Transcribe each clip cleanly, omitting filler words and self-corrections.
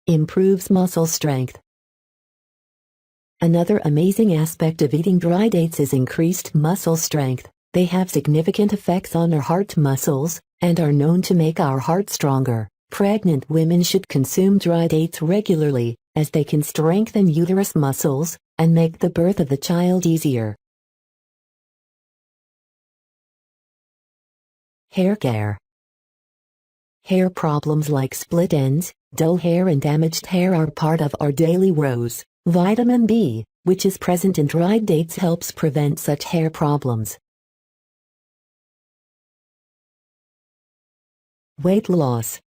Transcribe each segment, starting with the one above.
improves muscle strength. Another amazing aspect of eating dry dates is increased muscle strength. They have significant effects on our heart muscles, and are known to make our heart stronger. Pregnant women should consume dry dates regularly, as they can strengthen uterus muscles, and make the birth of the child easier. Hair care. Hair problems like split ends, dull hair and damaged hair are part of our daily woes. Vitamin B, which is present in dried dates, helps prevent such hair problems. Weight loss.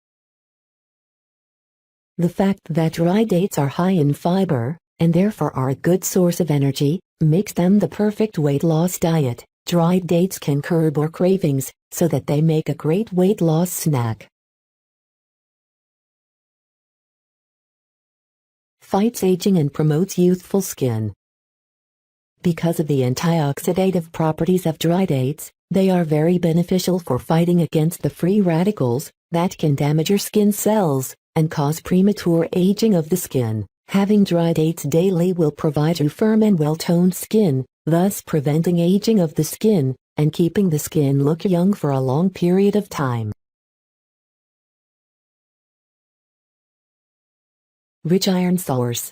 The fact that dried dates are high in fiber, and therefore are a good source of energy, makes them the perfect weight loss diet. Dried dates can curb our cravings, so that they make a great weight loss snack. Fights aging and promotes youthful skin. Because of the antioxidative properties of dry dates, they are very beneficial for fighting against the free radicals that can damage your skin cells and cause premature aging of the skin. Having dry dates daily will provide you firm and well-toned skin, thus preventing aging of the skin and keeping the skin look young for a long period of time. Rich iron source.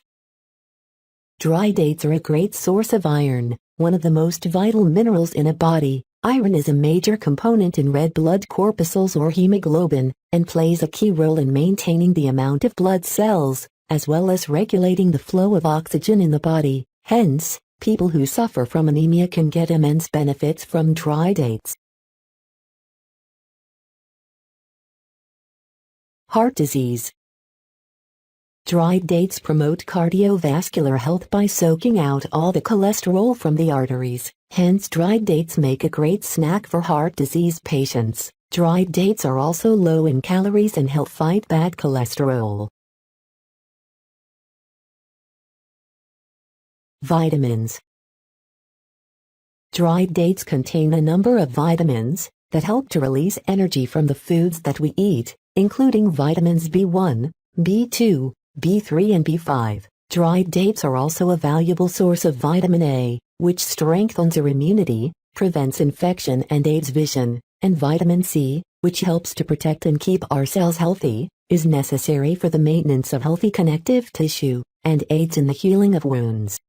Dry dates are a great source of iron, one of the most vital minerals in a body. Iron is a major component in red blood corpuscles or hemoglobin, and plays a key role in maintaining the amount of blood cells, as well as regulating the flow of oxygen in the body. Hence, people who suffer from anemia can get immense benefits from dry dates. Heart disease. Dried dates promote cardiovascular health by soaking out all the cholesterol from the arteries. Hence, dried dates make a great snack for heart disease patients. Dried dates are also low in calories and help fight bad cholesterol. Vitamins. Dried dates contain a number of vitamins that help to release energy from the foods that we eat, including vitamins B1, B2, B3 and B5. Dried dates are also a valuable source of vitamin A, which strengthens our immunity, prevents infection and aids vision, and vitamin C, which helps to protect and keep our cells healthy, is necessary for the maintenance of healthy connective tissue, and aids in the healing of wounds.